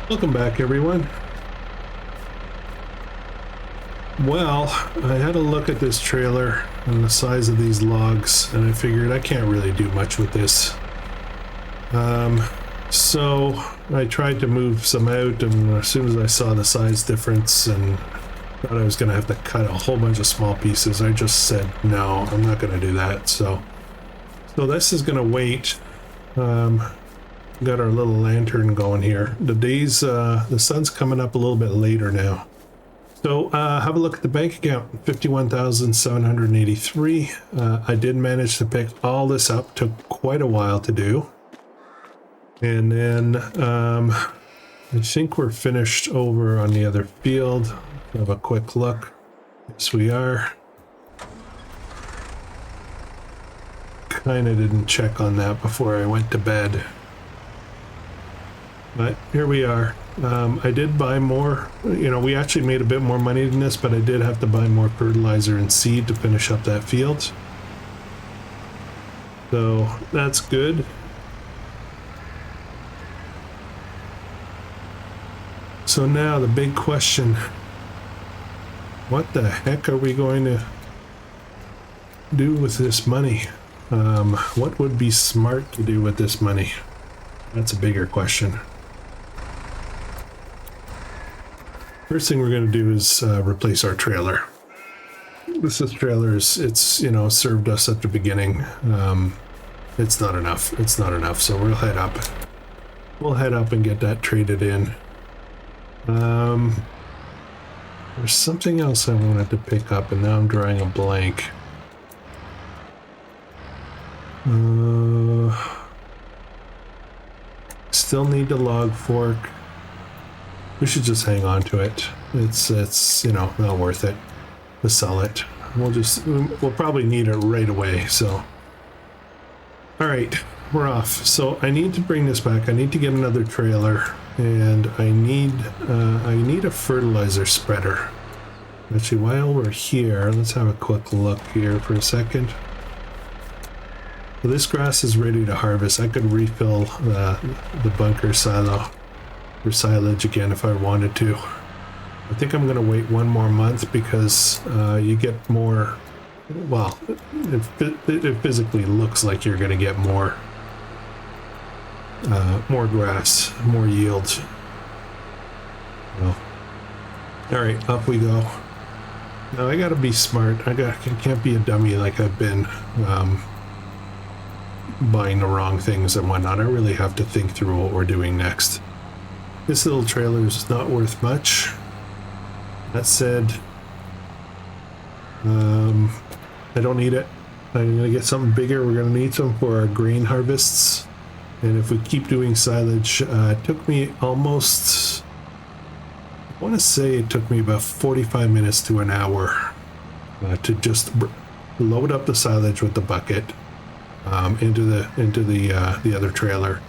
Welcome back, everyone. Well, I had a look at this trailer and the size of these logs, and I figured I can't really do much with this. So I tried to move some out, and as soon as I saw the size difference and thought I was going to have to cut a whole bunch of small pieces, I just said, no, I'm not going to do that. So this is going to wait. Got our little lantern going here. The sun's coming up a little bit later now. So have a look at the bank account, 51,783. I did manage to pick all this up, took quite a while to do. And then I think we're finished over on the other field. Have a quick look. Yes, we are. Kind of didn't check on that before I went to bed. But here we are. I did buy more. You know, we actually made a bit more money than this, but I did have to buy more fertilizer and seed to finish up that field. So that's good. So now the big question, what the heck are we going to do with this money? What would be smart to do with this money? That's a bigger question. First thing we're going to do is replace our trailer. This trailer it's you know, served us at the beginning. It's not enough. It's not enough. So we'll head up. We'll head up and get that traded in. There's something else I wanted to pick up, and now I'm drawing a blank. Still need the log fork. We should just hang on to it. It's you know, not worth it to sell it. We'll probably need it right away. So, all right, we're off. So I need to bring this back. I need to get another trailer, and I need a fertilizer spreader. Actually, while we're here, let's have a quick look here for a second. So this grass is ready to harvest. I could refill the bunker silo for silage again if I wanted to. I think I'm going to wait one more month because you get more, well, it physically looks like you're going to get more grass, more yield. Well, all right, up we go. Now I got to be smart. I can't be a dummy like I've been buying the wrong things and whatnot. I really have to think through what we're doing next. This little trailer is not worth much. That said, I don't need it. I'm gonna get something bigger. We're gonna need some for our grain harvests. And if we keep doing silage, it took me almost, I want to say it took me about 45 minutes to an hour to just load up the silage with the bucket into the other trailer,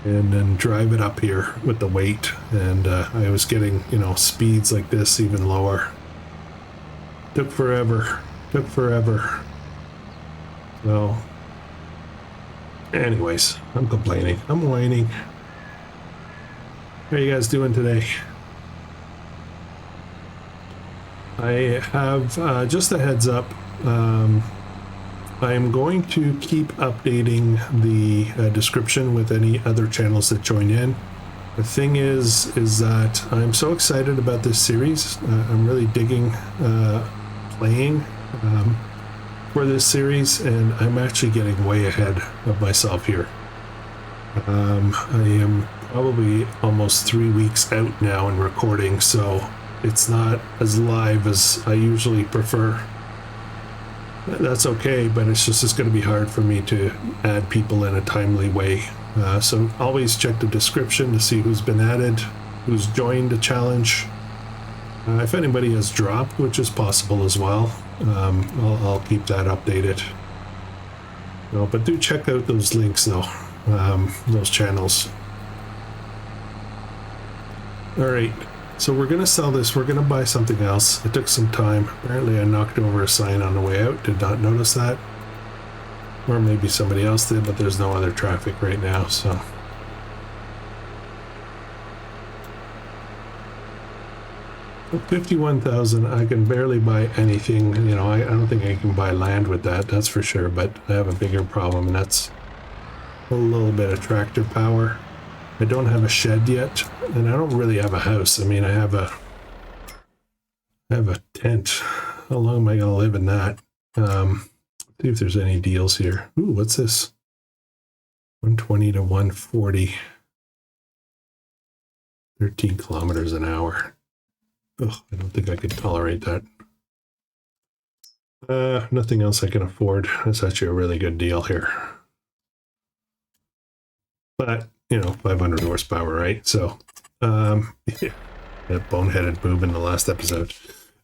and then drive it up here with the weight. And I was getting, you know, speeds like this even lower. Took forever. So anyways, I'm complaining. I'm whining. How are you guys doing today? I have just a heads up. I am going to keep updating the description with any other channels that join in. The thing is that I'm so excited about this series. I'm really digging playing for this series, and I'm actually getting way ahead of myself here. I am probably almost 3 weeks out now in recording, so it's not as live as I usually prefer. That's okay, but it's going to be hard for me to add people in a timely way. So always check the description to see who's been added, who's joined the challenge. If anybody has dropped, which is possible as well, I'll keep that updated. No, but do check out those links though, those channels. All right. So we're going to sell this. We're going to buy something else. It took some time. Apparently I knocked over a sign on the way out. Did not notice that. Or maybe somebody else did, but there's no other traffic right now, so. 51,000, I can barely buy anything. You know, I don't think I can buy land with that, that's for sure, but I have a bigger problem, and that's a little bit of tractor power. I don't have a shed yet, and I don't really have a house. I mean, I have a tent. How long am I going to live in that? See if there's any deals here. Ooh, what's this? 120 to 140. 13 kilometers an hour. Ugh, I don't think I could tolerate that. Nothing else I can afford. That's actually a really good deal here. But, you know, 500 horsepower, right? So, yeah, that boneheaded move in the last episode.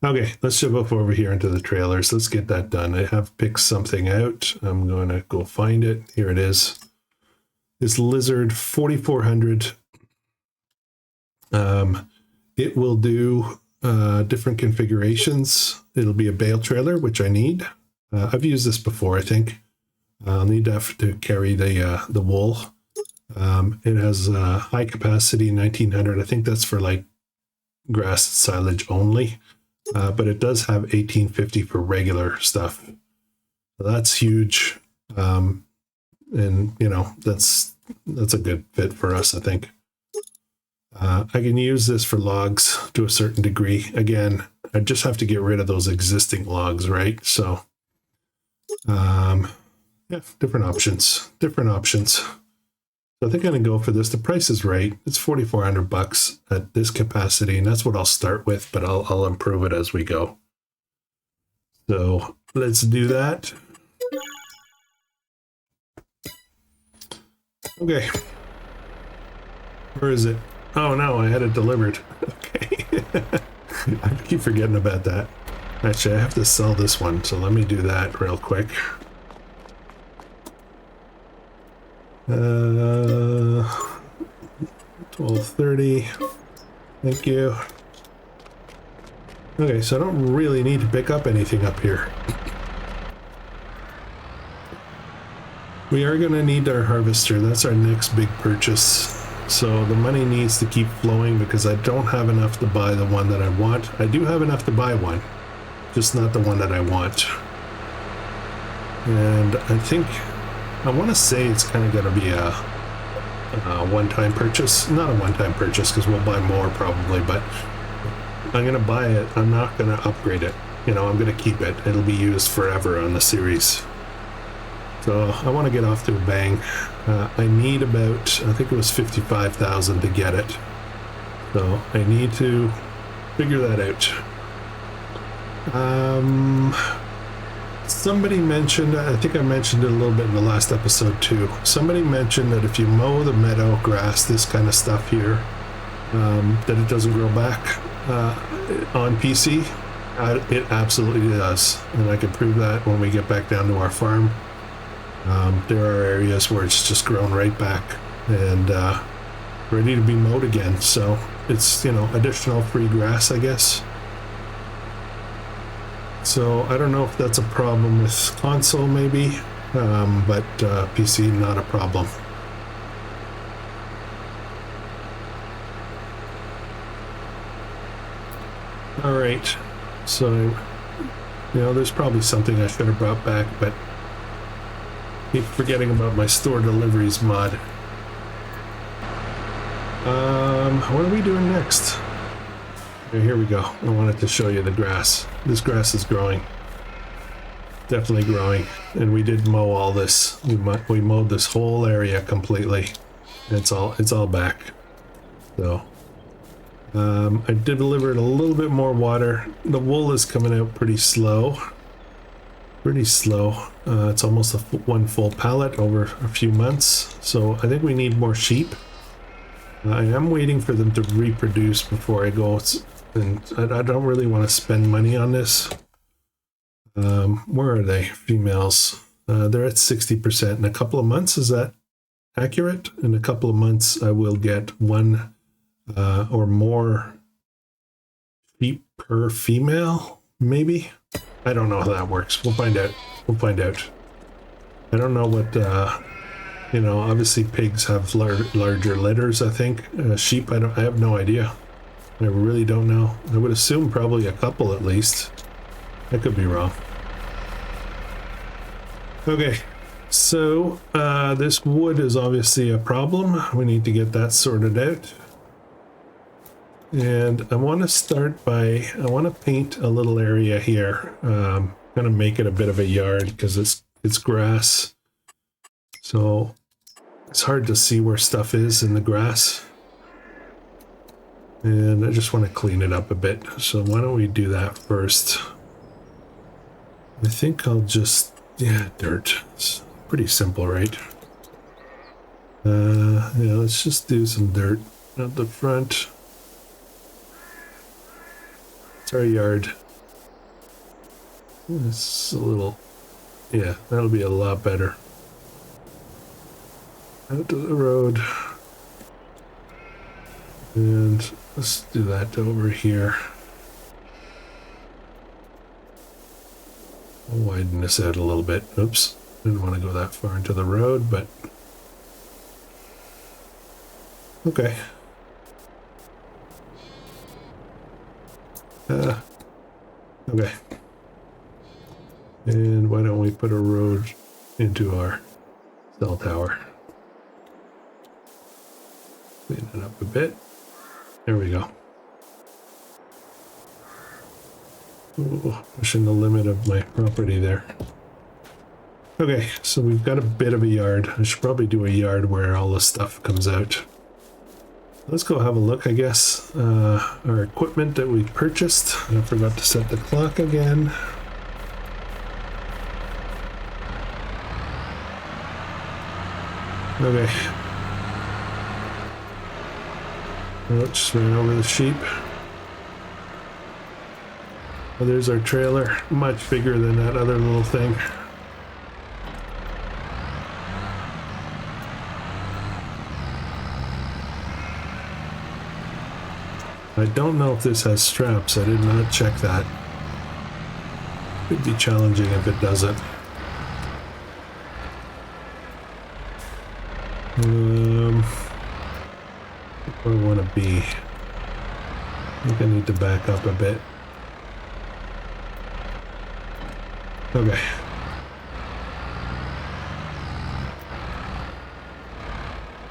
Okay, let's shove up over here into the trailers. Let's get that done. I have picked something out. I'm going to go find it. Here it is. This Lizard 4400. It will do different configurations. It'll be a bale trailer, which I need. I've used this before, I think. I'll need to have to carry the wool. It has high capacity 1900. I think that's for like grass silage only. But it does have 1850 for regular stuff. So that's huge. And you know, that's a good fit for us, I think. I can use this for logs to a certain degree. Again, I just have to get rid of those existing logs, right? So, yeah, different options. So I think I'm gonna go for this. The price is right. It's $4,400 at this capacity, and that's what I'll start with, but I'll improve it as we go. So let's do that. Okay. Where is it? Oh no, I had it delivered. Okay. I keep forgetting about that. Actually, I have to sell this one, so let me do that real quick. 1230. Thank you. Okay, so I don't really need to pick up anything up here. We are going to need our harvester. That's our next big purchase. So the money needs to keep flowing because I don't have enough to buy the one that I want. I do have enough to buy one, just not the one that I want. And I think, I want to say it's kind of going to be a one-time purchase. Not a one-time purchase because we'll buy more probably, but I'm going to buy it. I'm not going to upgrade it. You know, I'm going to keep it. It'll be used forever on the series. So I want to get off to a bang. I need about, I think it was 55,000 to get it. So I need to figure that out. Somebody mentioned, I think I mentioned it a little bit in the last episode too. Somebody mentioned that if you mow the meadow grass, this kind of stuff here, that it doesn't grow back on PC. It absolutely does. And I can prove that when we get back down to our farm. There are areas where it's just grown right back and ready to be mowed again. So it's, you know, additional free grass, I guess. So I don't know if that's a problem with console maybe, but PC not a problem. All right, so, you know, there's probably something I should have brought back, but keep forgetting about my store deliveries mod. What are we doing next? Okay, here we go. I wanted to show you the grass. This grass is growing. Definitely growing. And we did mow all this. We mowed this whole area completely. It's all back. So I delivered a little bit more water. The wool is coming out pretty slow. It's almost one full pallet over a few months. So I think we need more sheep. I am waiting for them to reproduce before I go, and I don't really want to spend money on this. Where are they? Females. They're at 60% in a couple of months. Is that accurate? In a couple of months, I will get one or more sheep per female, maybe? I don't know how that works. We'll find out. I don't know what, you know, obviously pigs have larger litters, I think. Sheep, I have no idea. I really don't know. I would assume probably a couple at least. I could be wrong. Okay, so this wood is obviously a problem. We need to get that sorted out. And I want to start by, I want to paint a little area here. Kind of make it a bit of a yard because it's grass. So it's hard to see where stuff is in the grass. And I just want to clean it up a bit. So why don't we do that first? I think I'll just, yeah, dirt. It's pretty simple, right? Yeah, let's just do some dirt at the front. It's our yard. It's a little, yeah, that'll be a lot better. Out to the road. And let's do that over here. I'll widen this out a little bit. Oops, didn't want to go that far into the road, but okay. Okay. And why don't we put a road into our cell tower? Clean it up a bit. There we go. Ooh, pushing the limit of my property there. Okay, so we've got a bit of a yard. I should probably do a yard where all the stuff comes out. Let's go have a look, I guess. Our equipment that we purchased. I forgot to set the clock again. Okay. Oh, just ran over the sheep. Oh, there's our trailer. Much bigger than that other little thing. I don't know if this has straps. I did not check that. Could be challenging if it doesn't. Where I want to be. I think I need to back up a bit. Okay.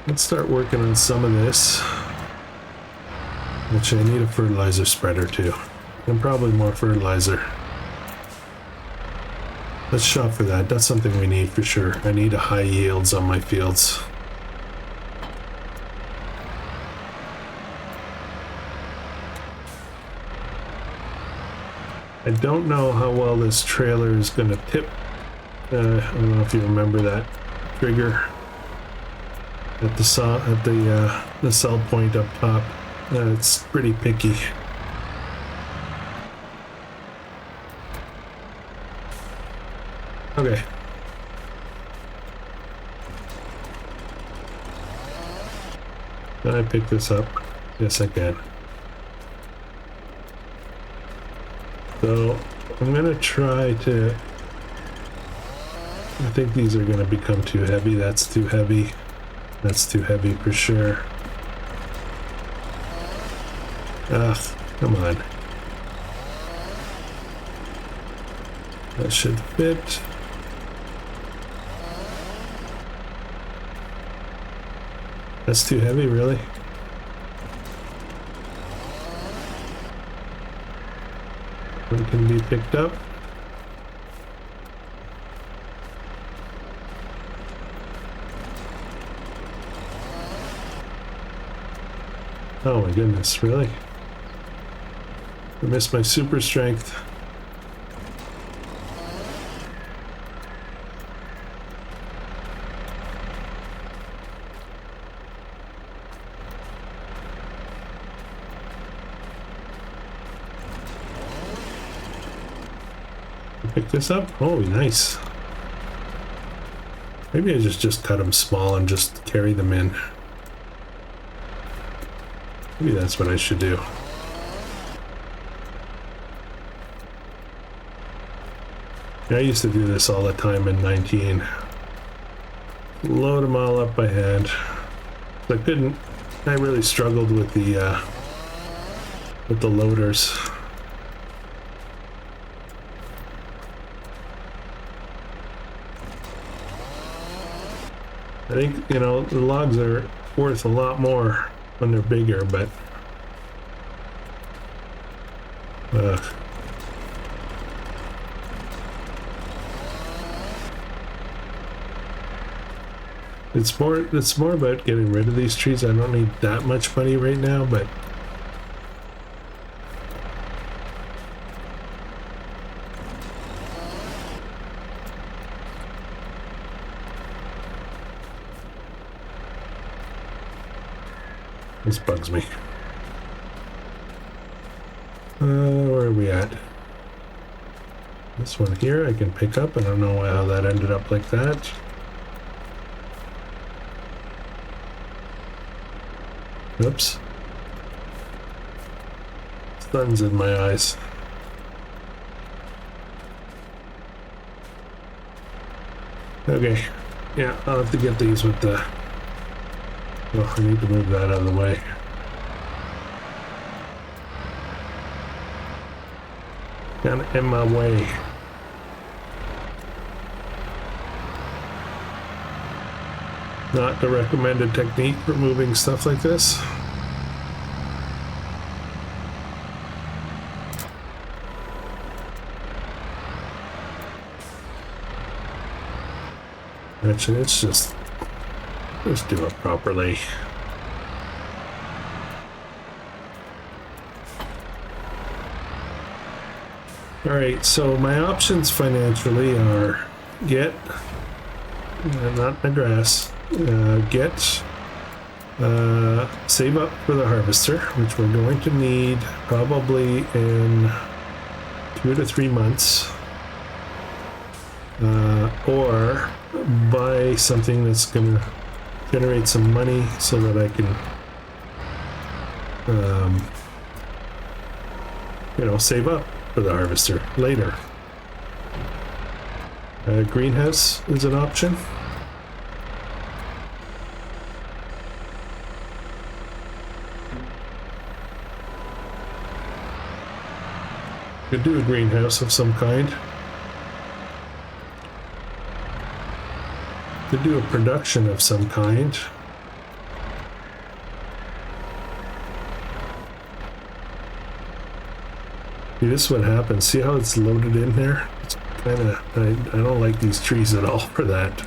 Let's start working on some of this. Actually, I need a fertilizer spreader too. And probably more fertilizer. Let's shop for that. That's something we need for sure. I need a high yields on my fields. I don't know how well this trailer is going to tip. I don't know if you remember that trigger at the saw at the cell point up top. It's pretty picky. Okay. Can I pick this up? Yes, I can. So I'm gonna try to. I think these are gonna become too heavy. That's too heavy. That's too heavy for sure. Ugh, come on. That should fit. That's too heavy, really? One can be picked up. Oh my goodness, really? I missed my super strength. Pick this up? Oh, nice. Maybe I just cut them small and just carry them in. Maybe that's what I should do. I used to do this all the time in 19. Load them all up by hand. I really struggled with the with the loaders. I think, you know, the logs are worth a lot more when they're bigger, but it's more about getting rid of these trees. I don't need that much money right now, but this bugs me. Where are we at? This one here I can pick up. I don't know how that ended up like that. Oops. Sun's in my eyes. Okay. Yeah, I'll have to get these with the... Oh, I need to move that out of the way. Kind of in my way. Not the recommended technique for moving stuff like this. Actually, it's just... let's do it properly. Alright, so my options financially are get, not my grass, save up for the harvester, which we're going to need probably in 2 to 3 months, or buy something that's going to generate some money so that I can, you know, save up for the harvester later. Greenhouse is an option. Could do a greenhouse of some kind. Could do a production of some kind. See, this is what happens. See how it's loaded in there? It's kind of... I don't like these trees at all for that.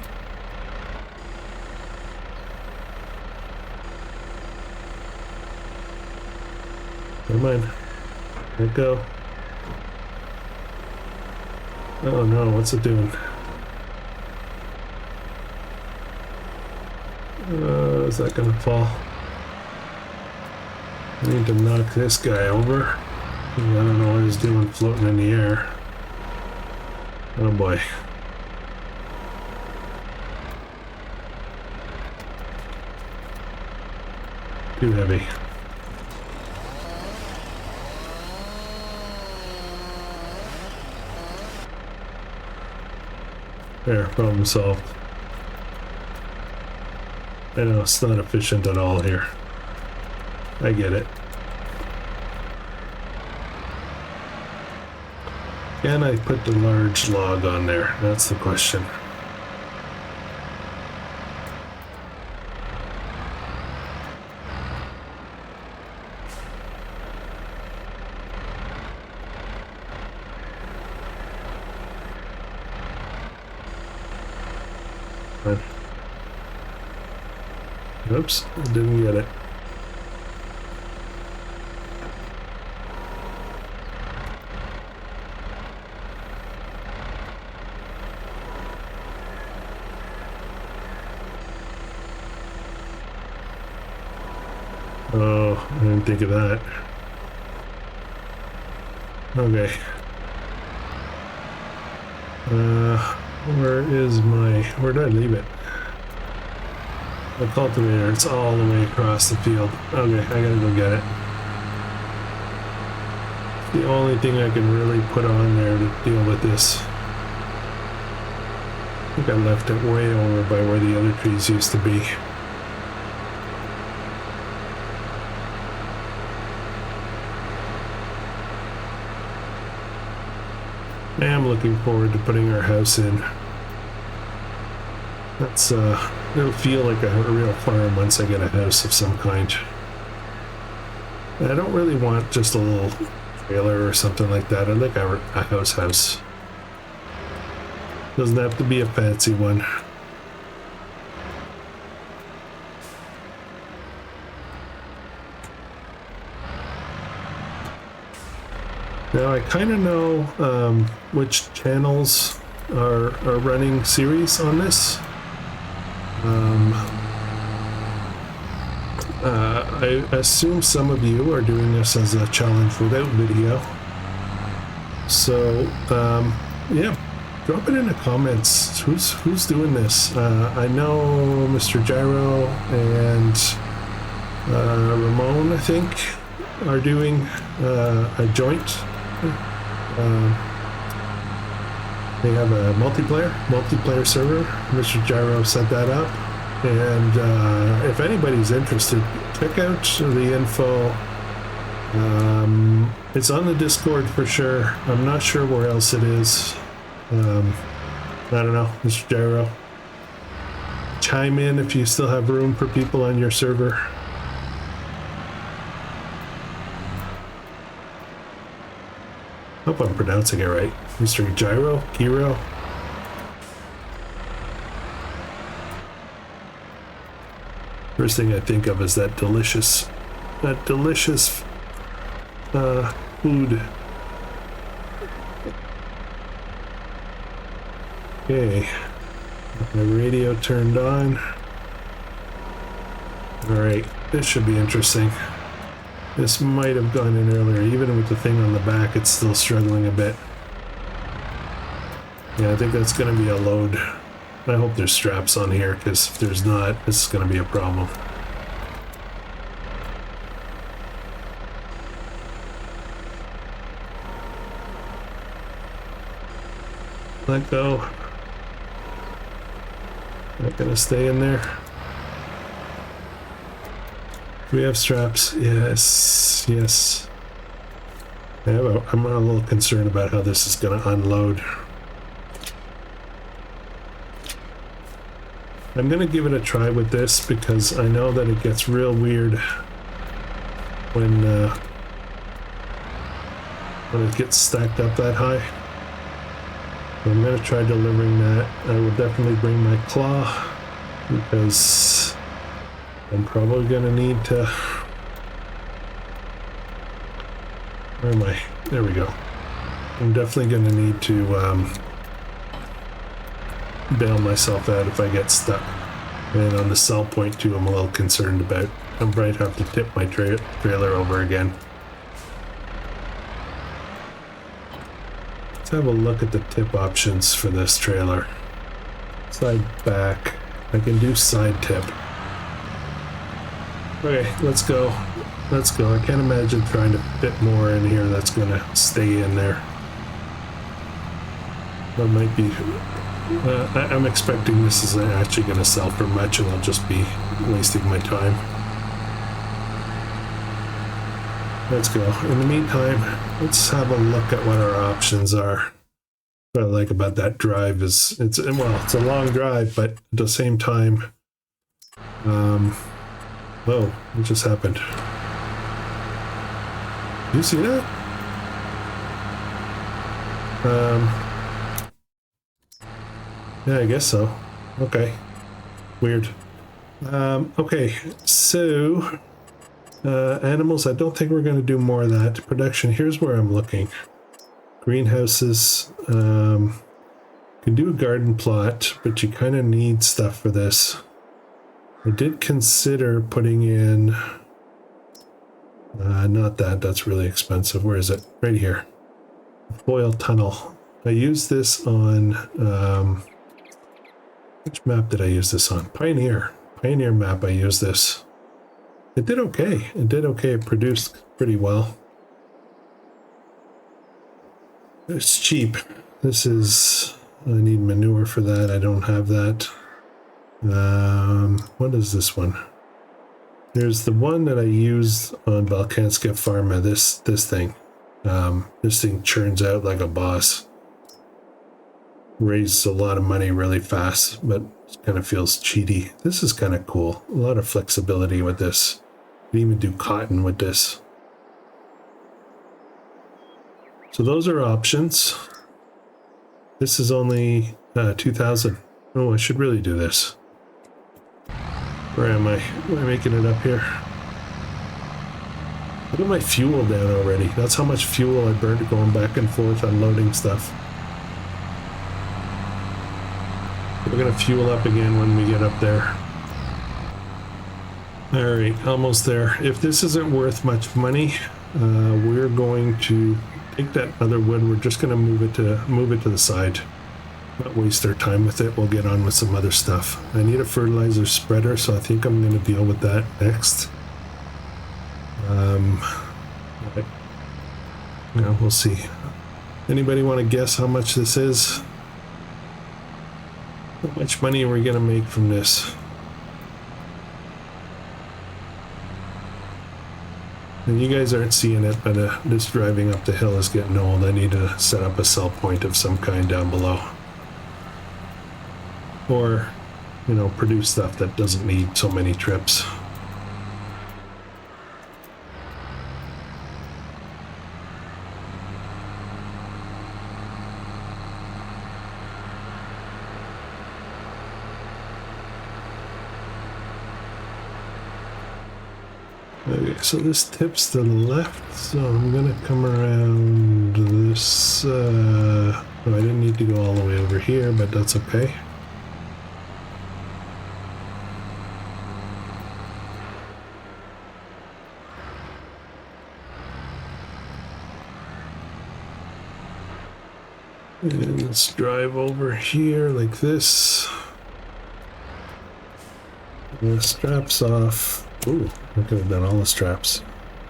Come on. Let it go. Oh no, what's it doing? Is that gonna fall? I need to knock this guy over. I don't know what he's doing floating in the air. Oh boy. Too heavy. There, problem solved. I know it's not efficient at all here. I get it. Can I put the large log on there? That's the question. Oops, I didn't get it. Oh, I didn't think of that. Okay. Where did I leave it? The cultivator, it's all the way across the field. Okay, I gotta go get it. The only thing I can really put on there to deal with this. I think I left it way over by where the other trees used to be. I am looking forward to putting our house in. That's it'll feel like a real farm once I get a house of some kind. I don't really want just a little trailer or something like that. I like a house. Doesn't have to be a fancy one. Now I kind of know which channels are running series on this. I assume some of you are doing this as a challenge without video. So yeah, drop it in the comments. Who's doing this? I know Mr. Gyro and Ramon, I think, are doing a joint. They have a multiplayer server. Mr. Gyro set that up, and if anybody's interested, check out the info. It's on the Discord for sure. I'm not sure where else it is. I don't know, Mr. Gyro. Chime in if you still have room for people on your server. Hope I'm pronouncing it right. Mr. Gyro? Gyro? First thing I think of is that delicious food. Okay. My radio turned on. Alright, this should be interesting. This might have gone in earlier. Even with the thing on the back, it's still struggling a bit. Yeah, I think that's going to be a load. I hope there's straps on here, because if there's not, this is going to be a problem. Let go. Not going to stay in there. Do we have straps? Yes, yes. I'm a little concerned about how this is going to unload. I'm going to give it a try with this because I know that it gets real weird when it gets stacked up that high. So I'm going to try delivering that. I will definitely bring my claw because I'm probably going to need to... Where am I? There we go. I'm definitely going to need to bail myself out if I get stuck. And on the sell point too, I'm a little concerned about. I might have to tip my trailer over again. Let's have a look at the tip options for this trailer. Side back. I can do side tip. Okay, let's go. Let's go. I can't imagine trying to fit more in here that's going to stay in there. That might be... I'm expecting this isn't actually going to sell for much and I'll just be wasting my time. Let's go. In the meantime, let's have a look at what our options are. What I like about that drive is it's a long drive, but at the same time, whoa, what just happened? You see that? Yeah, I guess so. Okay. Weird. Okay, so animals, I don't think we're going to do more of that. Production, here's where I'm looking. Greenhouses, can do a garden plot, but you kind of need stuff for this. I did consider putting in, not that, that's really expensive. Where is it? Right here. Foil tunnel. I used this on, which map did I use this on? Pioneer map I used this. It did okay. It did okay. It produced pretty well. It's cheap. This is... I need manure for that. I don't have that. What is this one? There's the one that I used on Balkanska Pharma. This thing. This thing churns out like a boss. raise a lot of money really fast, but it kind of feels cheaty. This is kind of cool. A lot of flexibility with this. You can even do cotton with this. So those are options. This is only 2,000. Oh, I should really do this. Where am I? Am I making it up here? Look at my fuel down already. That's how much fuel I burned going back and forth unloading stuff. We're gonna fuel up again when we get up there. All right, almost there. If this isn't worth much money, we're going to take that other wood. We're just gonna move it to the side. Not waste our time with it. We'll get on with some other stuff. I need a fertilizer spreader, so I think I'm gonna deal with that next. Right. Yeah, we'll see. Anybody want to guess how much this is? How much money are we gonna make from this? And you guys aren't seeing it, but this driving up the hill is getting old. I need to set up a sell point of some kind down below. Or, you know, produce stuff that doesn't need so many trips. Okay, so this tips to the left, so I'm gonna come around this, oh, I didn't need to go all the way over here, but that's okay. And let's drive over here like this. And the straps off. Ooh, I could have done all the straps.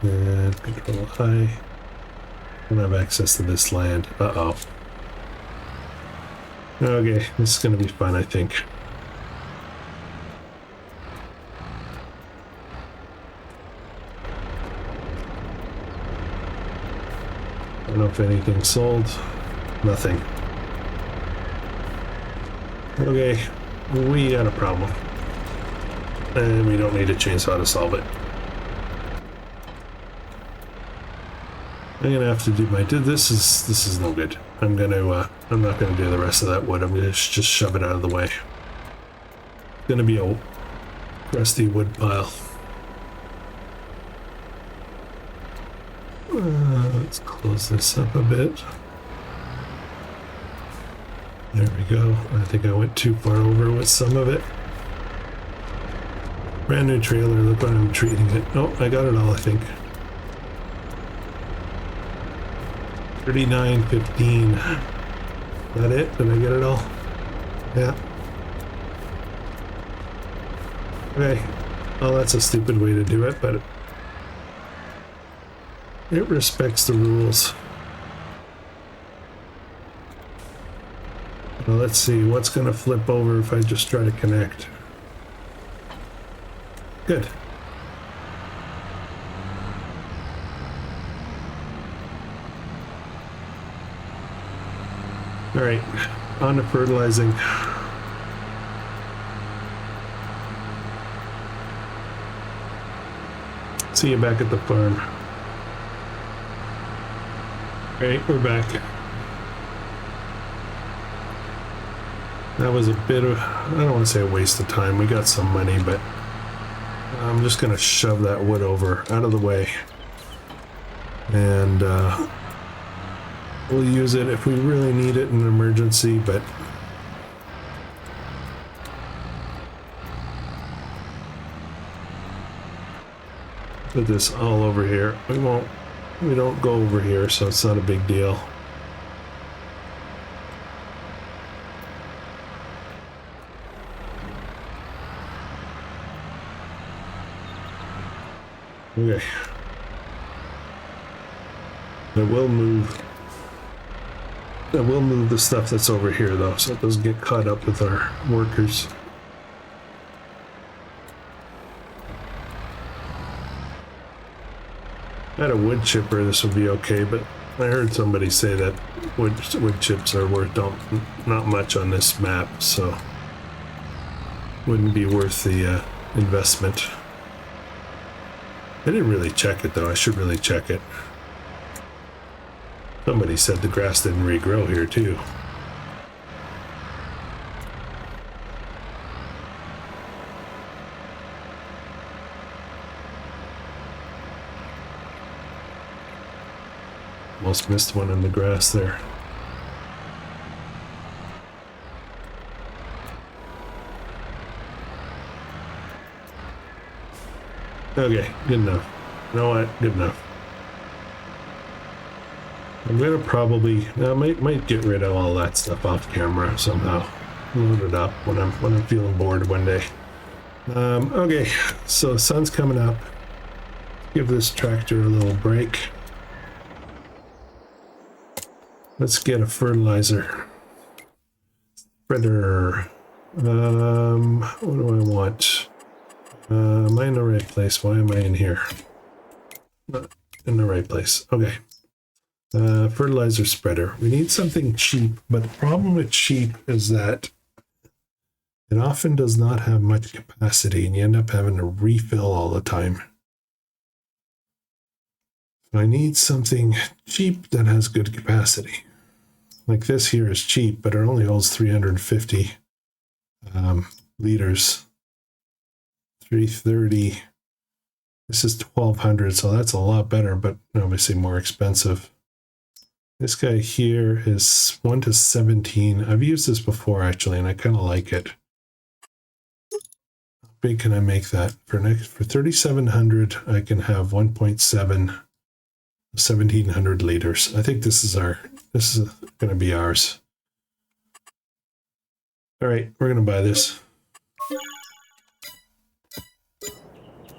And control I. Don't have access to this land. Uh-oh. Okay, this is gonna be fun, I think. I don't know if anything sold. Nothing. Okay, we got a problem. And we don't need a chainsaw to solve it. I'm gonna have to do my this is no good. I'm not gonna do the rest of that wood. I'm gonna just shove it out of the way. It's gonna be a rusty wood pile. Let's close this up a bit. There we go. I think I went too far over with some of it. Brand new trailer, look what I'm treating it. Oh, I got it all, I think. 39.15. That it? Did I get it all? Yeah. Okay. Well, that's a stupid way to do it, but it respects the rules. Well, let's see. What's going to flip over if I just try to connect? Good. All right, on to fertilizing. See you back at the farm. All right, we're back. That was a bit of, I don't want to say a waste of time. We got some money, but I'm just going to shove that wood over out of the way. And we'll use it if we really need it in an emergency, but put this all over here. We don't go over here, so it's not a big deal. Okay. I will move the stuff that's over here though, so it doesn't get caught up with our workers. If I had a wood chipper, this would be okay, but I heard somebody say that wood chips are worth not much on this map, so wouldn't be worth the investment. I didn't really check it though. I should really check it. Somebody said the grass didn't regrow here too. Almost missed one in the grass there. Okay, good enough. You know what? Good enough. I'm gonna probably might get rid of all that stuff off camera somehow. Load it up when I'm feeling bored one day. Okay, so the sun's coming up. Give this tractor a little break. Let's get a fertilizer spreader. What do I want? Am I in the right place? Why am I in here? Not in the right place. Okay. Fertilizer spreader. We need something cheap, but the problem with cheap is that it often does not have much capacity and you end up having to refill all the time. So I need something cheap that has good capacity. Like this here is cheap, but it only holds 350 liters. 330. This is 1200, so that's a lot better, but obviously more expensive. This guy here is 1 to 17. I've used this before actually, and I kind of like it. How big can I make that? For 3,700, I can have 1.7, 1,700 liters. I think this is going to be ours. All right, we're going to buy this.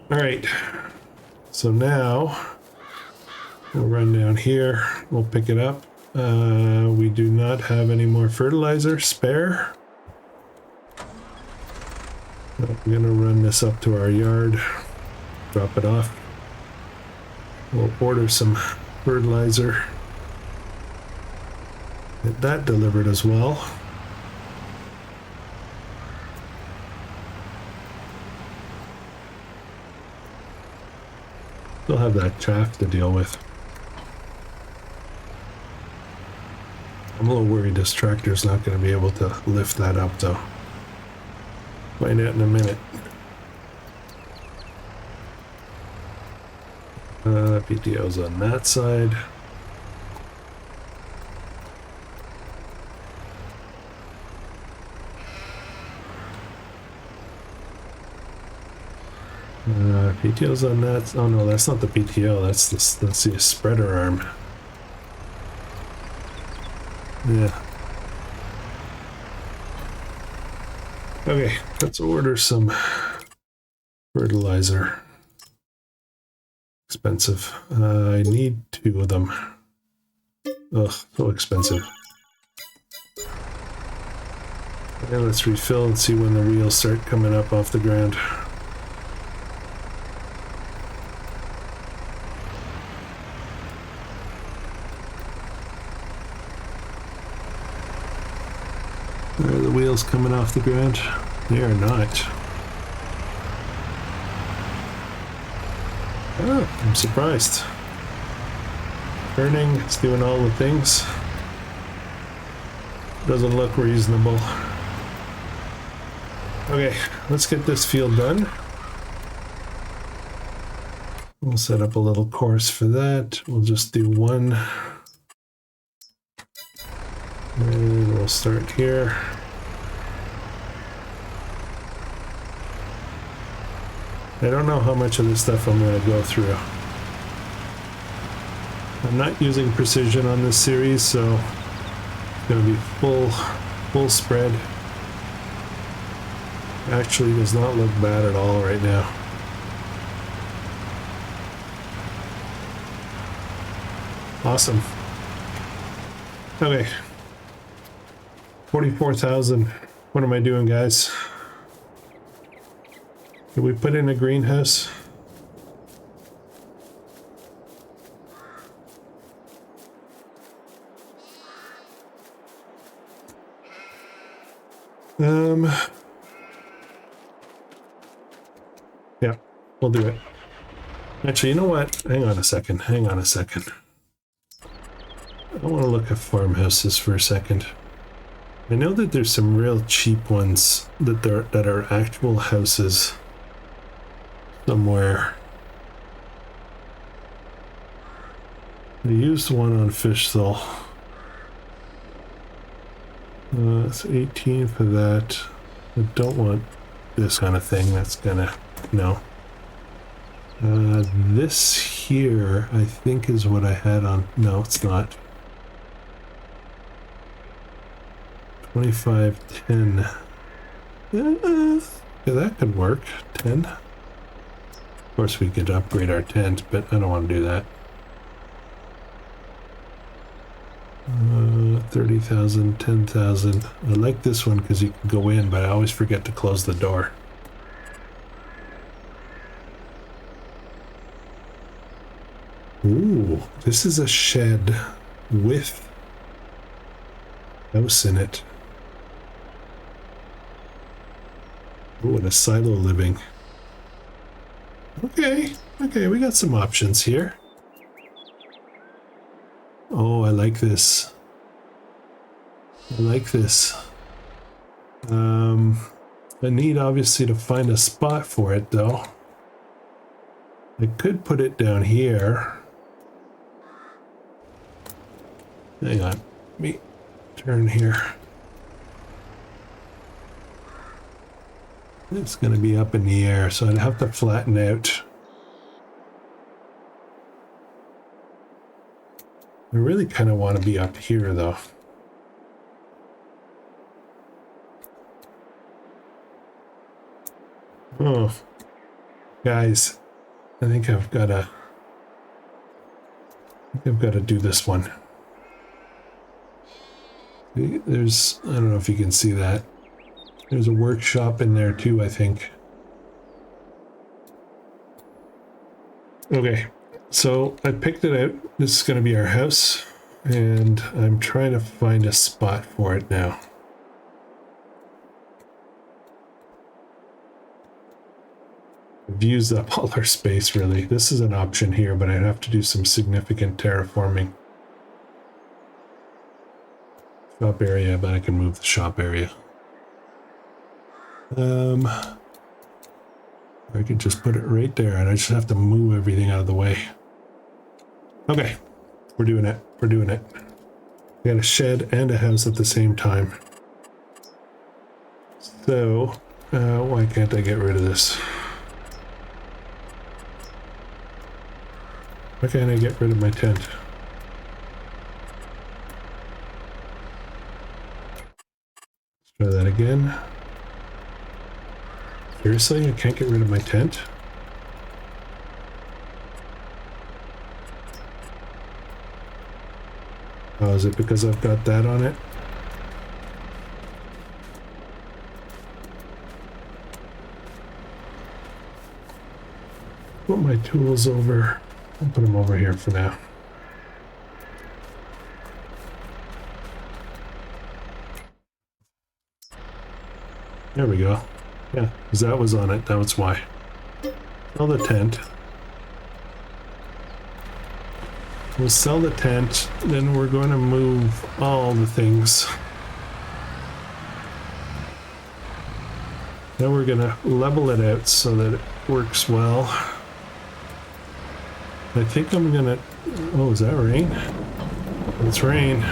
All right, so now we'll run down here. We'll pick it up. We do not have any more fertilizer spare. I'm going to run this up to our yard, drop it off. We'll order some fertilizer. Get that delivered as well. Still have that chaff to deal with. I'm a little worried this tractor's not going to be able to lift that up though. Find out in a minute. PTO's on that side. PTO's on that. Oh no, that's not the PTO. That's the spreader arm. Yeah. Okay, let's order some fertilizer. Expensive. I need 2 of them. Ugh, so expensive. Okay, let's refill and see when the wheels start coming up off the ground. Are the wheels coming off the ground? They are not. Oh, I'm surprised. Turning, it's doing all the things. Doesn't look reasonable. Okay, let's get this field done. We'll set up a little course for that. We'll just do one. And we'll start here. I don't know how much of this stuff I'm going to go through. I'm not using precision on this series, so it's going to be full spread. Actually does not look bad at all right now. Awesome. Okay. 44,000. What am I doing, guys? Did we put in a greenhouse? Yeah, we'll do it. Actually, you know what? Hang on a second. Hang on a second. I want to look at farmhouses for a second. I know that there's some real cheap ones that are actual houses somewhere. I used one on Fieldstone. It's 18 for that. I don't want this kind of thing. That's gonna no. This here, I think, is what I had on. No, it's not. 2510. Yeah, that could work. 10. Of course, we could upgrade our tent, but I don't want to do that. 30,000, 10,000. I like this one because you can go in, but I always forget to close the door. Ooh, this is a shed with house in it. Oh, and a silo living. Okay, okay, we got some options here. Oh, I like this. I like this. I need obviously to find a spot for it though. I could put it down here. Hang on, let me turn here. It's going to be up in the air, so I'd have to flatten out. I really kind of want to be up here though. Oh, guys, I think I've got to do this one. There's, I don't know if you can see that. There's a workshop in there too, I think. Okay, so I picked it out. This is going to be our house, and I'm trying to find a spot for it now. I've used up all our space, really. This is an option here, but I'd have to do some significant terraforming. Shop area, but I can move the shop area. I can just put it right there, and I just have to move everything out of the way. Okay, we're doing it. We're doing it. We got a shed and a house at the same time. So, why can't I get rid of this? Why can't I get rid of my tent? Let's try that again. Seriously, I can't get rid of my tent? Oh, is it because I've got that on it? Put my tools over. I'll put them over here for now. There we go. Yeah, because that was on it. That was why. Sell the tent. We'll sell the tent, then we're going to move all the things. Then we're going to level it out so that it works well. I think I'm going to... Oh, is that rain? It's rain.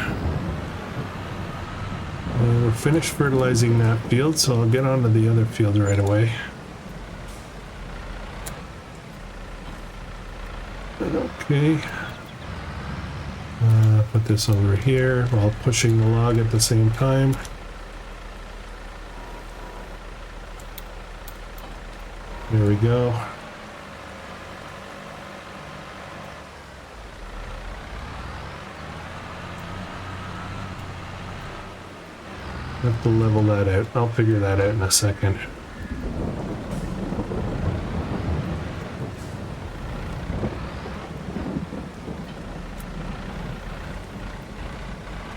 We're finished fertilizing that field, so I'll get onto the other field right away. Okay. Put this over here while pushing the log at the same time. There we go. Have to level that out. I'll figure that out in a second.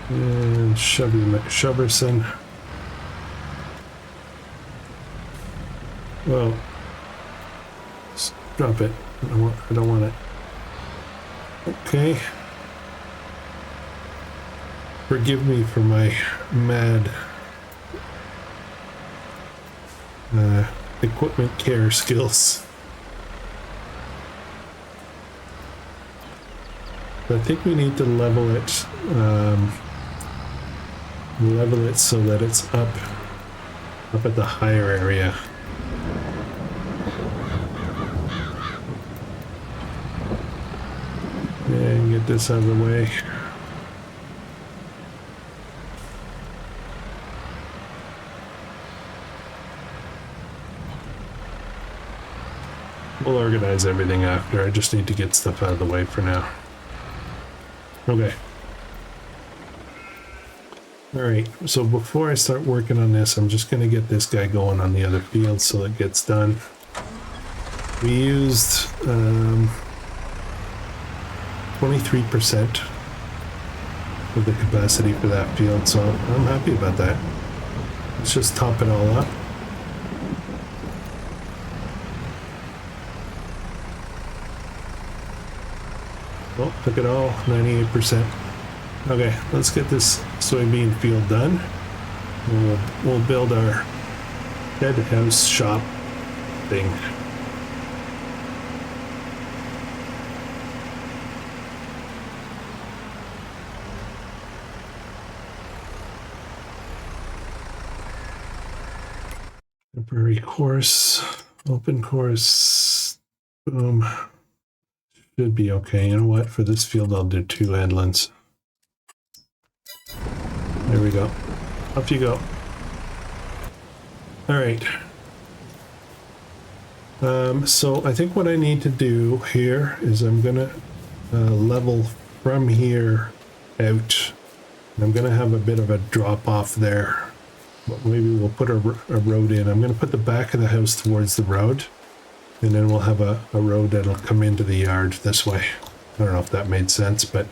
And Chubby McShubberson. Whoa. Just drop it. I don't want it. Okay. Forgive me for my mad equipment care skills. I think we need to level it so that it's up at the higher area. And get this out of the way. We'll organize everything after. I just need to get stuff out of the way for now. Okay. Alright, so before I start working on this, I'm just going to get this guy going on the other field so it gets done. We used 23% of the capacity for that field, so I'm happy about that. Let's just top it all up. Oh, took it all, 98%. Okay, let's get this soybean field done. We'll build our head house shop thing. Temporary course, open course, boom. Should be okay. You know what? For this field, I'll do 2 headlands. There we go. Up you go. All right. So I think what I need to do here is I'm gonna level from here out. I'm gonna have a bit of a drop off there, but maybe we'll put a road in. I'm gonna put the back of the house towards the road, and then we'll have a road that'll come into the yard this way. I don't know if that made sense, but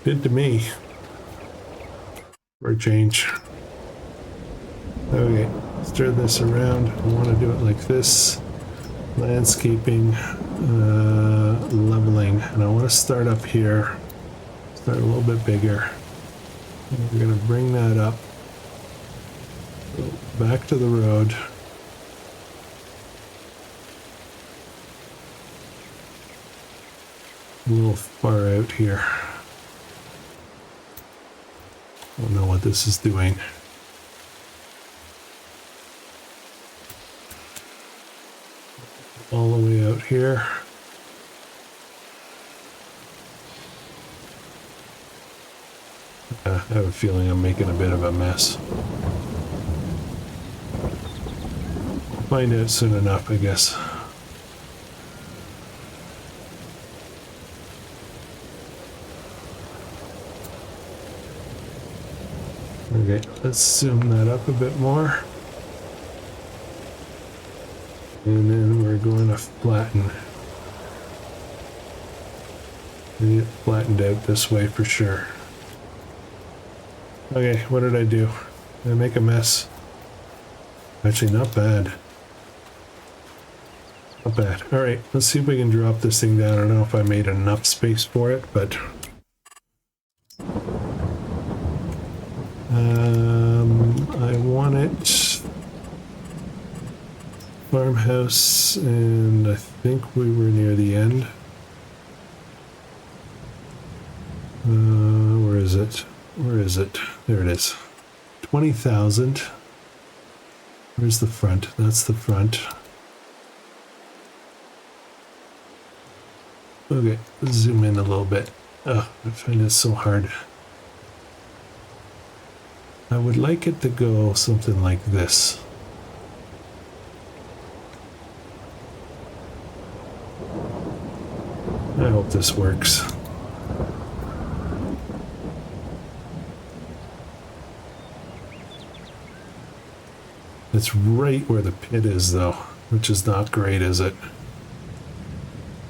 did to me. For a change. Okay, stir this around. I want to do it like this. Landscaping, leveling, and I want to start up here. Start a little bit bigger. And we're going to bring that up. Go back to the road. A little far out here. I don't know what this is doing. All the way out here. I have a feeling I'm making a bit of a mess. Find out soon enough, I guess. Okay, let's zoom that up a bit more. And then we're going to flatten. Get it flattened out this way for sure. Okay, what did I do? Did I make a mess? Actually, not bad. Not bad. Alright, let's see if we can drop this thing down. I don't know if I made enough space for it, but... I want it farmhouse, and I think we were near the end. Where is it? Where is it? There it is. 20,000. Where's the front? That's the front. Okay, let's zoom in a little bit. Oh, I find it so hard. I would like it to go something like this. I hope this works. It's right where the pit is, though, which is not great, is it?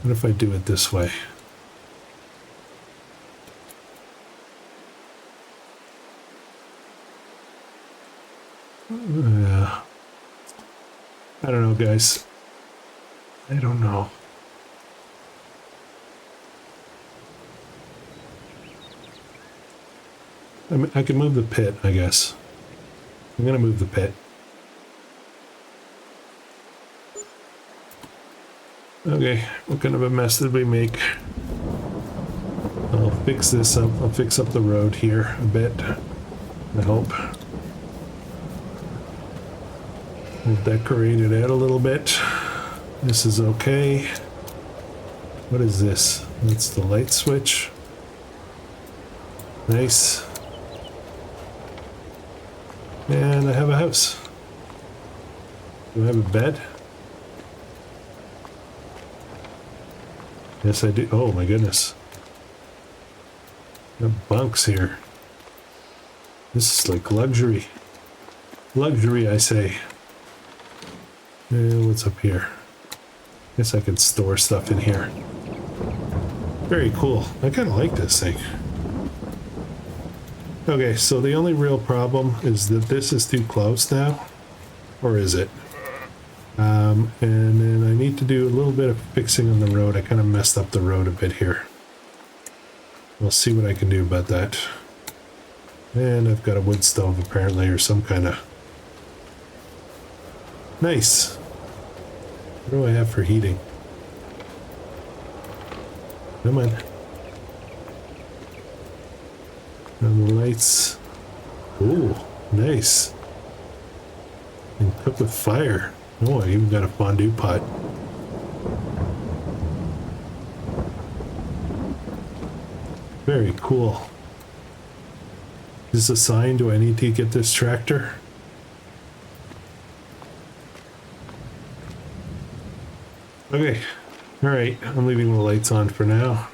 What if I do it this way? Yeah. I don't know, guys. I don't know. I mean, I can move the pit, I guess. I'm gonna move the pit. Okay, what kind of a mess did we make? I'll fix this up. I'll fix up the road here a bit, I hope. We'll decorate it out a little bit. This is okay. What is this? That's the light switch. Nice. And I have a house. Do I have a bed? Yes, I do. Oh my goodness. The bunks here. This is like luxury. Luxury, I say. What's up here? Guess I can store stuff in here. Very cool. I kind of like this thing. Okay, so the only real problem is that this is too close now. Or is it? And then I need to do a little bit of fixing on the road. I kind of messed up the road a bit here. We'll see what I can do about that. And I've got a wood stove apparently, or some kind of... Nice! What do I have for heating? Come on. And the lights. Ooh, nice. And cook with fire. Oh, I even got a fondue pot. Very cool. Is this a sign? Do I need to get this tractor? Okay. Alright, I'm leaving the lights on for now.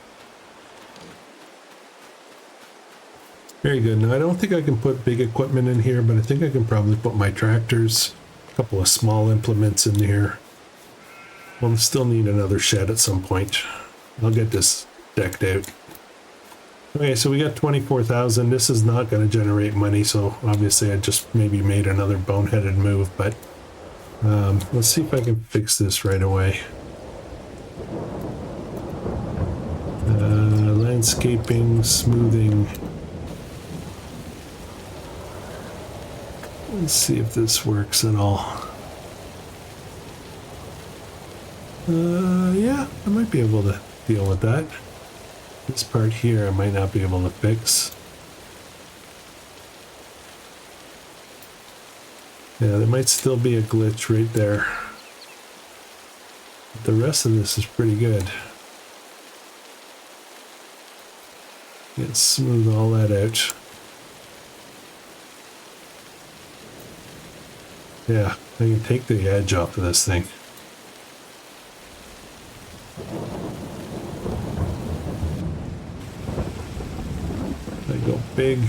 Very good. Now, I don't think I can put big equipment in here, but I think I can probably put my tractors, a couple of small implements in here. We'll still need another shed at some point. I'll get this decked out. Okay, so we got 24,000. This is not going to generate money, so obviously I just maybe made another boneheaded move, but let's see if I can fix this right away. Landscaping, smoothing. Let's see if this works at all. Yeah, I might be able to deal with that. This part here I might not be able to fix. Yeah, there might still be a glitch right there. But the rest of this is pretty good. Let's smooth all that out. Yeah, I can take the edge off of this thing. I go big.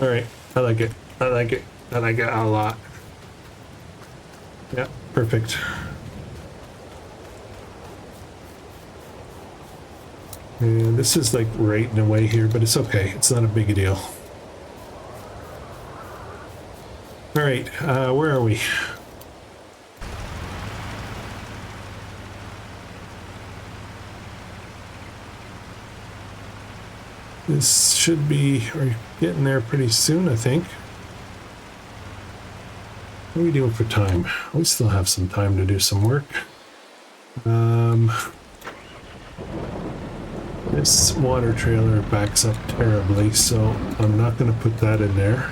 All right, I like it. I like it. I like it a lot. Yeah, perfect. And this is like right in the way here, but it's okay. It's not a big deal. All right, where are we? This should be, we're getting there pretty soon, I think. What are we doing for time? We still have some time to do some work. This water trailer backs up terribly, so I'm not going to put that in there.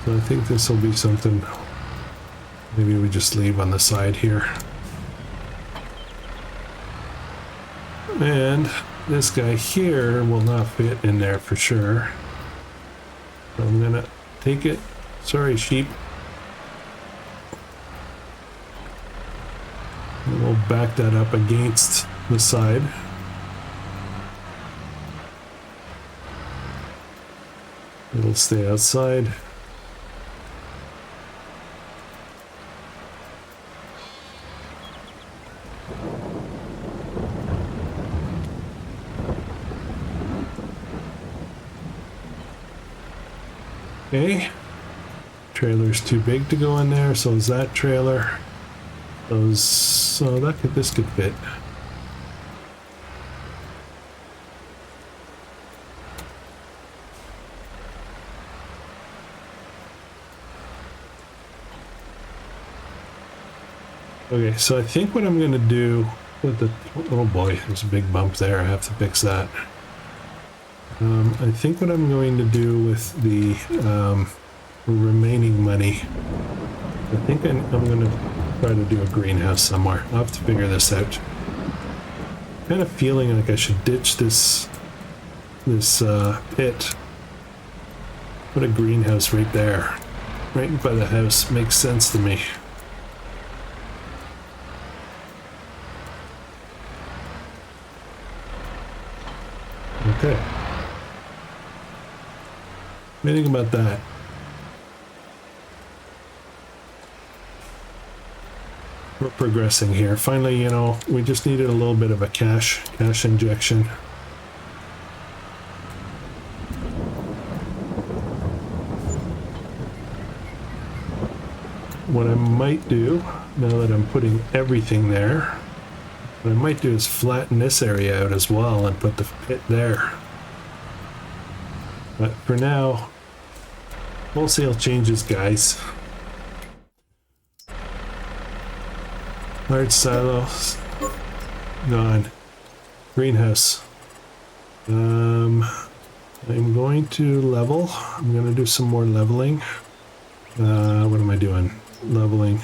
So I think this will be something maybe we just leave on the side here. And this guy here will not fit in there for sure. So I'm gonna take it. Sorry, sheep. And we'll back that up against the side. It'll stay outside. Okay. Trailer's too big to go in there, so is that trailer. So this could fit. Okay, so I think what I'm gonna do with the, oh boy, there's a big bump there. I have to fix that. I think what I'm going to do with the remaining money, I think I'm going to try to do a greenhouse somewhere. I'll have to figure this out. Kind of feeling like I should ditch this pit. Put a greenhouse right there, right by the house. Makes sense to me. Okay. What do you think about that? We're progressing here. Finally, you know, we just needed a little bit of a cash injection. What I might do, now that I'm putting everything there, what I might do is flatten this area out as well and put the pit there. But for now, wholesale changes, guys. Large silos gone. Greenhouse. I'm going to level. I'm going to do some more leveling. What am I doing? Leveling.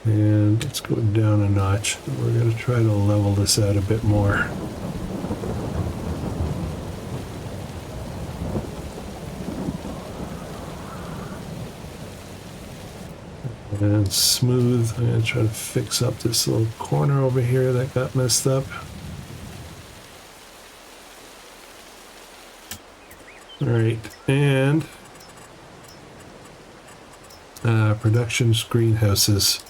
And let's go down a notch. We're going to try to level this out a bit more. And smooth. I'm going to try to fix up this little corner over here that got messed up. All right, and productions greenhouses.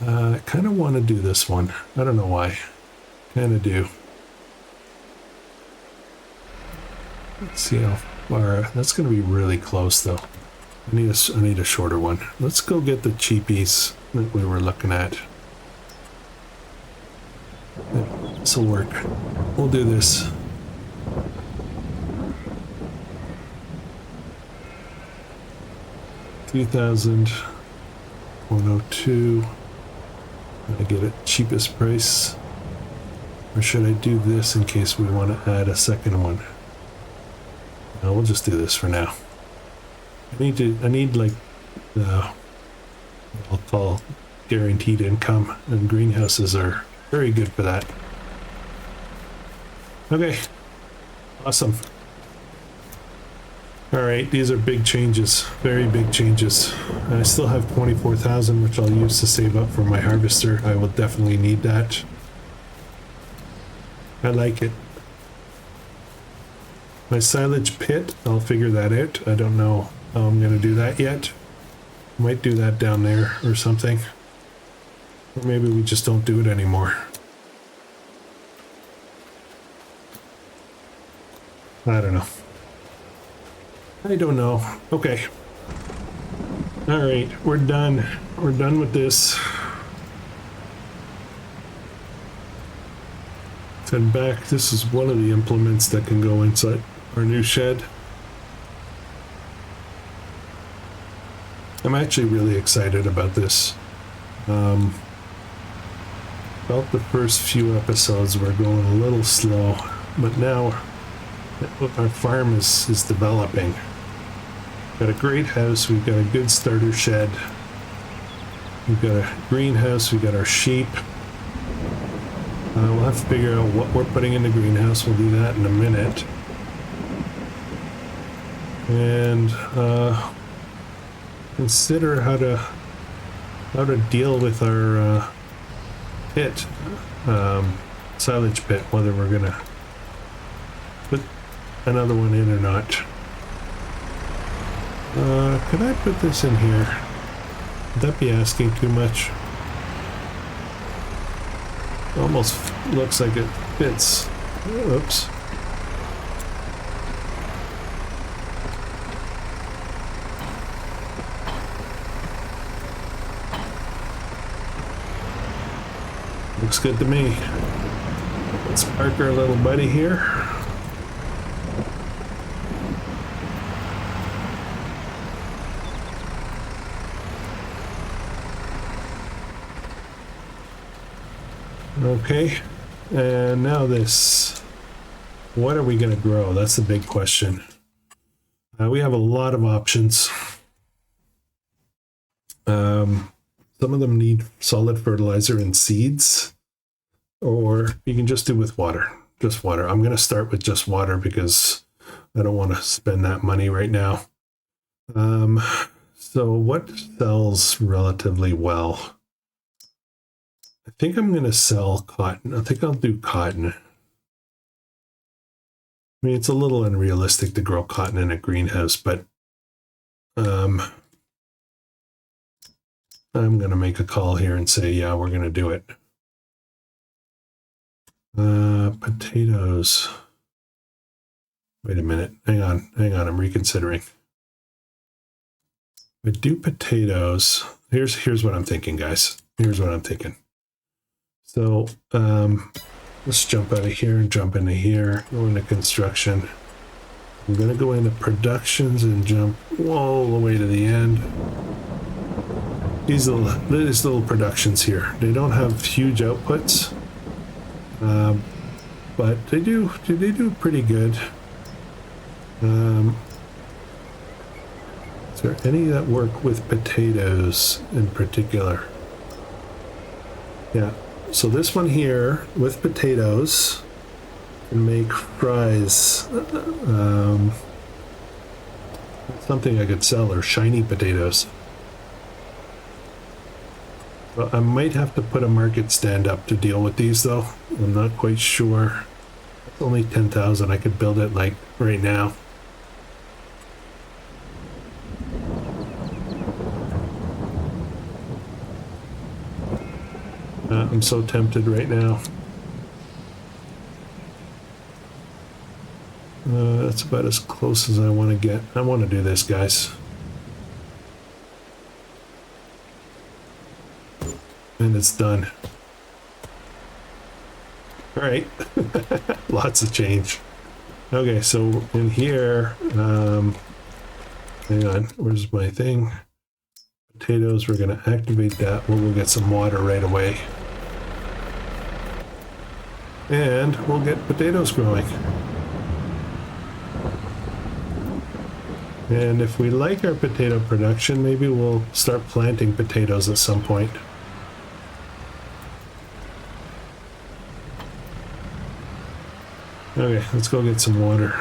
I kind of want to do this one. I don't know why. Kind of do. Let's see how far. That's going to be really close, though. I need a shorter one. Let's go get the cheapies that we were looking at. This will work. We'll do this. $2,102. I get it cheapest price, or should I do this in case we want to add a second one? No, we'll just do this for now. I need like I'll call guaranteed income, and greenhouses are very good for that. Okay, awesome. All right, these are big changes, very big changes. I still have 24,000, which I'll use to save up for my harvester. I will definitely need that. I like it. My silage pit, I'll figure that out. I don't know how I'm going to do that yet. Might do that down there or something. Or maybe we just don't do it anymore. I don't know. I don't know. Okay. All right, we're done. We're done with this. Head back. This is one of the implements that can go inside our new shed. I'm actually really excited about this. Felt the first few episodes were going a little slow, but now our farm is developing. Got a great house, we've got a good starter shed, we've got a greenhouse, we've got our sheep. We'll have to figure out what we're putting in the greenhouse. We'll do that in a minute. And consider how to deal with our pit, silage pit, whether we're gonna put another one in or not. Could I put this in here? Would that be asking too much? Almost looks like it fits. Oops. Looks good to me. Let's park our little buddy here. Okay, and now this. What are we going to grow? That's the big question. We have a lot of options. Some of them need solid fertilizer and seeds, or you can just do with water, just water. I'm going to start with just water because I don't want to spend that money right now. So what sells relatively well? I think I'm going to sell cotton. I think I'll do cotton. I mean, it's a little unrealistic to grow cotton in a greenhouse, but I'm going to make a call here and say, yeah, we're going to do it. Potatoes. Wait a minute. Hang on. I'm reconsidering. I do potatoes. Here's what I'm thinking, guys. Here's what I'm thinking. So let's jump out of here and jump into here, go into construction. I'm going to go into productions and jump all the way to the end. These little productions here, they don't have huge outputs, but they do pretty good. Is there any that work with potatoes in particular? Yeah. So this one here with potatoes can make fries. Something I could sell, or shiny potatoes. Well, I might have to put a market stand up to deal with these though. I'm not quite sure. It's only 10,000. I could build it like right now. I'm so tempted right now. That's about as close as I want to get. I want to do this, guys. And it's done. All right. Lots of change. Okay, so in here, hang on, where's my thing? Potatoes, we're going to activate that. We'll get some water right away. And we'll get potatoes growing. And if we like our potato production, maybe we'll start planting potatoes at some point. Okay, let's go get some water.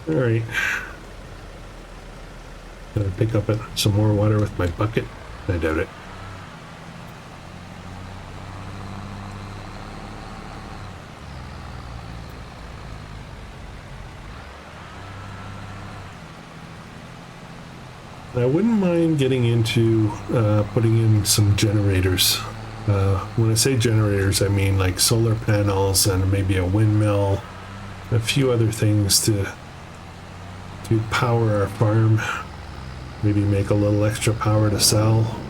All right. Gonna pick up some more water with my bucket? I doubt it. I wouldn't mind getting into putting in some generators. When I say generators, I mean like solar panels and maybe a windmill, a few other things to power our farm. Maybe make a little extra power to sell.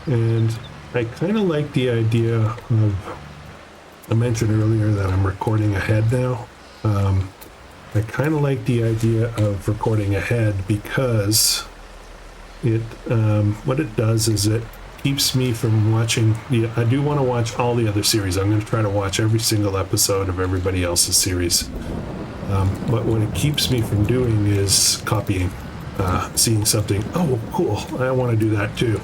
And I kind of like the idea of, I mentioned earlier that I'm recording ahead now. I kind of like the idea of recording ahead because it, what it does is it keeps me from watching I do want to watch all the other series. I'm going to try to watch every single episode of everybody else's series. But what it keeps me from doing is copying, seeing something, oh, cool, I want to do that too.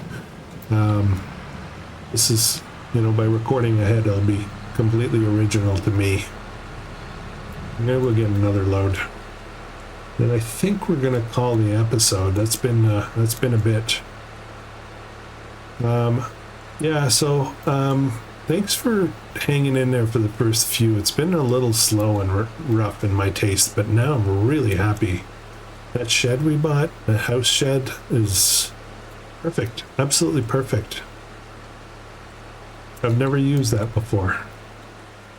This is, you know, by recording ahead, it'll be completely original to me. Maybe we'll get another load. And I think we're gonna call the episode. That's been a bit. Yeah, so thanks for hanging in there for the first few. It's been a little slow and rough in my taste, but now I'm really happy. That shed we bought, the house shed, is perfect. Absolutely perfect. I've never used that before.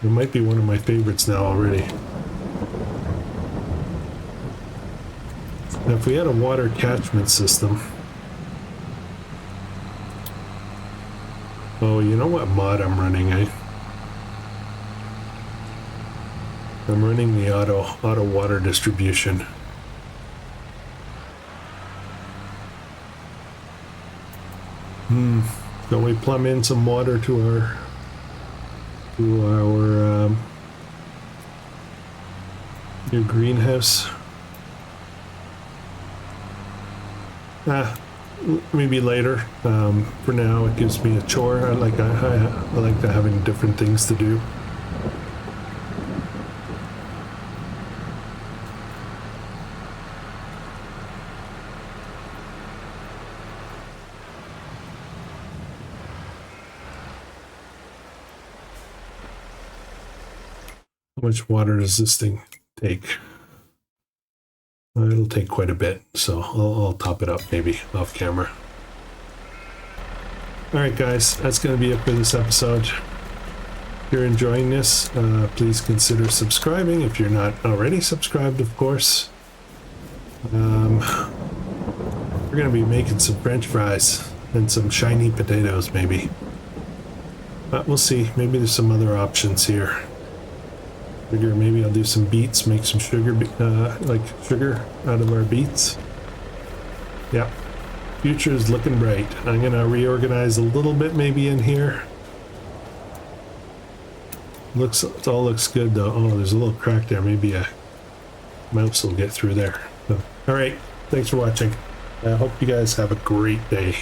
It might be one of my favorites now already. Now, if we had a water catchment system... Oh, you know what mod I'm running, eh? I'm running the auto water distribution. So we plumb in some water to our new greenhouse. Maybe later. For now, it gives me a chore. I like having different things to do. How much water does this thing take? It'll take quite a bit, so I'll top it up maybe off camera. Alright guys, that's going to be it for this episode. If you're enjoying this, please consider subscribing if you're not already subscribed, of course. We're going to be making some French fries and some shiny potatoes maybe. But we'll see, maybe there's some other options here. Figure maybe I'll do some beets, make some sugar, like sugar out of our beets. Yep, future is looking bright. I'm gonna reorganize a little bit maybe in here. It all looks good though. Oh, there's a little crack there. Maybe a mouse will get through there. So, all right, thanks for watching. I hope you guys have a great day.